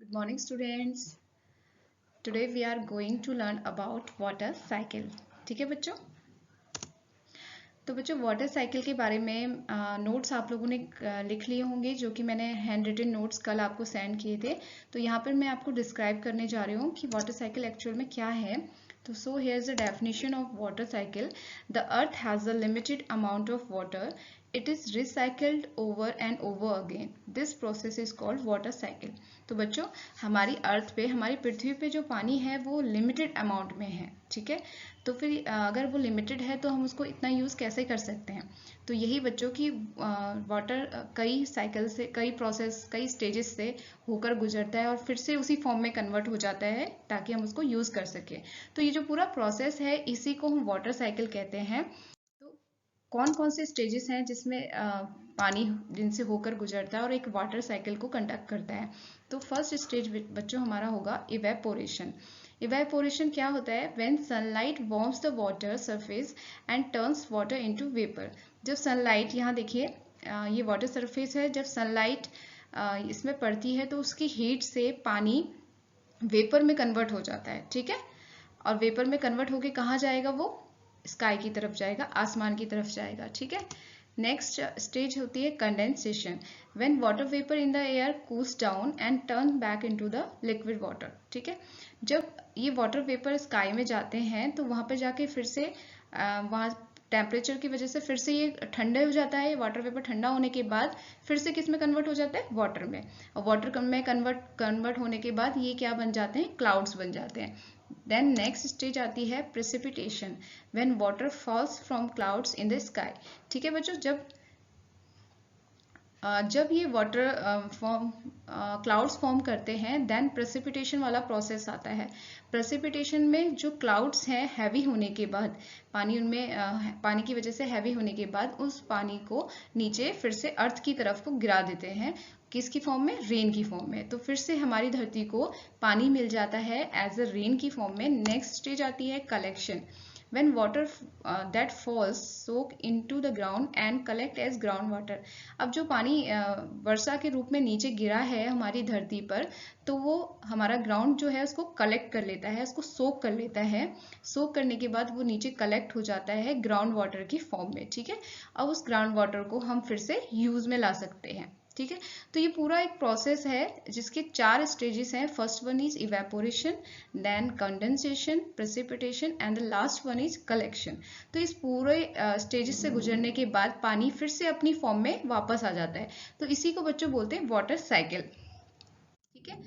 Good morning, students. Today we are going to learn about water cycle. ठीक है बच्चों? तो बच्चों वाटर साइकिल के बारे में नोट्स आप लोगों ने लिख लिए होंगे, जो कि मैंने हैंड रिटन नोट्स कल आपको सेंड किए थे। तो यहाँ पर मैं आपको डिस्क्राइब करने जा रही हूँ कि वाटर साइकिल एक्चुअल में क्या है। तो so here is the definition of water cycle. The earth has a limited amount of water. It is recycled over and over again. This process is called water cycle. तो बच्चों हमारी अर्थ पे, हमारी पृथ्वी पे जो पानी है वो लिमिटेड अमाउंट में है, ठीक है। तो फिर अगर वो लिमिटेड है तो हम उसको इतना यूज़ कैसे कर सकते हैं। तो यही बच्चों की वाटर कई साइकिल से, कई प्रोसेस, कई स्टेजेस से होकर गुजरता है और फिर से उसी फॉर्म में कन्वर्ट हो जाता है ताकि हम उसको यूज़ कर सकें। तो ये जो पूरा प्रोसेस है इसी को हम वाटर साइकिल कहते हैं। कौन कौन से स्टेजेस हैं जिसमें पानी जिनसे होकर गुजरता है और एक वाटर साइकिल को कंडक्ट करता है। तो फर्स्ट स्टेज बच्चों हमारा होगा इवेपोरेशन। इवेपोरेशन क्या होता है? When sunlight warms the water surface and turns water into vapour. जब सनलाइट, यहाँ देखिए ये वाटर सरफेस है, जब सनलाइट इसमें पड़ती है तो उसकी हीट से पानी वेपर में कन्वर्ट हो जाता है, ठीक है। और वेपर में कन्वर्ट होके कहाँ जाएगा? वो स्काई की तरफ जाएगा, आसमान की तरफ जाएगा, ठीक है। नेक्स्ट स्टेज होती है condensation. When water vapour in the air cools down and turn back into the liquid water, ठीक है। जब ये वाटर वेपर स्काई में जाते हैं तो वहां पे जाके फिर से वहां टेम्परेचर की वजह से फिर से ये ठंडा हो जाता है। वाटर वेपर ठंडा होने के बाद फिर से किस में कन्वर्ट हो जाता है? वाटर में। और वाटर में कन्वर्ट होने के बाद ये क्या बन जाते हैं? क्लाउड्स बन जाते हैं। देन नेक्स्ट स्टेज आती है precipitation, when water falls from clouds in the sky, ठीक है बच्चों। जब ये वाटर क्लाउड्स फॉर्म करते हैं देन प्रेसिपिटेशन वाला प्रोसेस आता है। प्रेसिपिटेशन में जो क्लाउड्स हैं हैवी होने के बाद, पानी उनमें पानी की वजह से हैवी होने के बाद उस पानी को नीचे फिर से अर्थ की तरफ को गिरा देते हैं। किसकी फॉर्म में? रेन की फॉर्म में। तो फिर से हमारी धरती को पानी मिल जाता है एज अ रेन की फॉर्म में। नेक्स्ट स्टेज आती है collection, when water that falls soak into the ground and collect as ground water. अब जो पानी वर्षा के रूप में नीचे गिरा है हमारी धरती पर, तो वो हमारा ग्राउंड जो है उसको कलेक्ट कर लेता है, उसको सोक कर लेता है। सोक करने के बाद वो नीचे कलेक्ट हो जाता है ग्राउंड वाटर की फॉर्म में, ठीक है। अब उस ग्राउंड वाटर को हम फिर से यूज में ला सकते हैं, ठीक है। तो ये पूरा एक प्रोसेस है जिसके 4 स्टेजेस हैं। First one is evaporation, then condensation, precipitation and the last one is collection. तो इस पूरे स्टेजेस से गुजरने के बाद पानी फिर से अपनी फॉर्म में वापस आ जाता है। तो इसी को बच्चों बोलते हैं वाटर साइकिल, ठीक है।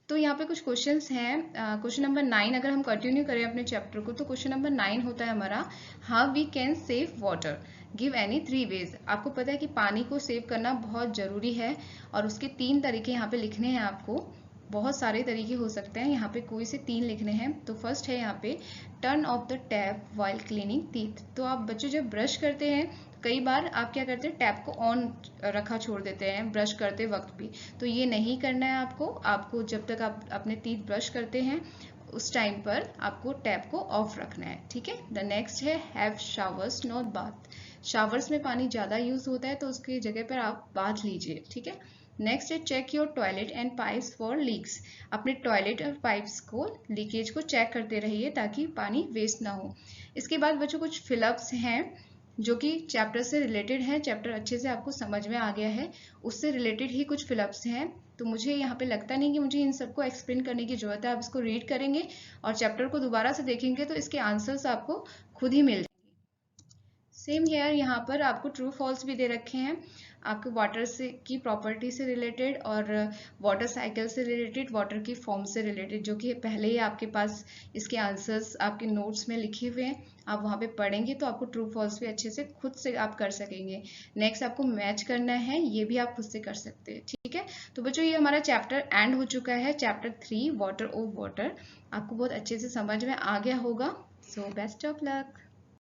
तो यहाँ पे कुछ क्वेश्चंस हैं। क्वेश्चन नंबर 9 अगर हम कंटिन्यू करें अपने चैप्टर को, तो क्वेश्चन नंबर 9 होता है हमारा, how we can save water, give any 3 ways. आपको पता है कि पानी को सेव करना बहुत ज़रूरी है और उसके 3 तरीके यहाँ पे लिखने हैं आपको। बहुत सारे तरीके हो सकते हैं, यहाँ पे कोई से 3 लिखने हैं। तो फर्स्ट है यहाँ पे turn off the tap while cleaning teeth. तो आप बच्चों जब ब्रश करते हैं, कई बार आप क्या करते हैं, टैप को ऑन रखा छोड़ देते हैं ब्रश करते वक्त भी। तो ये नहीं करना है आपको जब तक आप अपने टीथ ब्रश करते हैं उस टाइम पर आपको टैप को ऑफ रखना है, ठीक है। द नेक्स्ट है have showers not bath. Showers में पानी ज़्यादा यूज होता है तो उसकी जगह पर आप बाथ लीजिए, ठीक है। नेक्स्ट है check your toilet and pipes for leaks. अपने टॉयलेट और पाइप्स को, लीकेज को चेक करते रहिए ताकि पानी वेस्ट ना हो। इसके बाद बच्चों कुछ फिलअप्स हैं जो कि चैप्टर से रिलेटेड है। चैप्टर अच्छे से आपको समझ में आ गया है, उससे रिलेटेड ही कुछ फिलअप्स हैं। तो मुझे यहाँ पे लगता नहीं कि मुझे इन सबको एक्सप्लेन करने की जरूरत है। आप इसको रीड करेंगे और चैप्टर को दोबारा से देखेंगे तो इसके आंसर्स आपको खुद ही मिल जाएंगे। सेम हेयर यहाँ पर आपको ट्रू फॉल्स भी दे रखे हैं, आपके वाटर से की प्रॉपर्टी से रिलेटेड और वाटर साइकिल से रिलेटेड, वाटर की फॉर्म से रिलेटेड, जो कि पहले ही आपके पास इसके आंसर्स आपके नोट्स में लिखे हुए हैं। आप वहाँ पे पढ़ेंगे तो आपको ट्रू फॉल्स भी अच्छे से खुद से आप कर सकेंगे। नेक्स्ट आपको मैच करना है, ये भी आप खुद से कर सकते हैं, ठीक है। तो बच्चों ये हमारा चैप्टर एंड हो चुका है, चैप्टर 3 वाटर ऑफ वाटर। आपको बहुत अच्छे से समझ में आ गया होगा। So best of luck.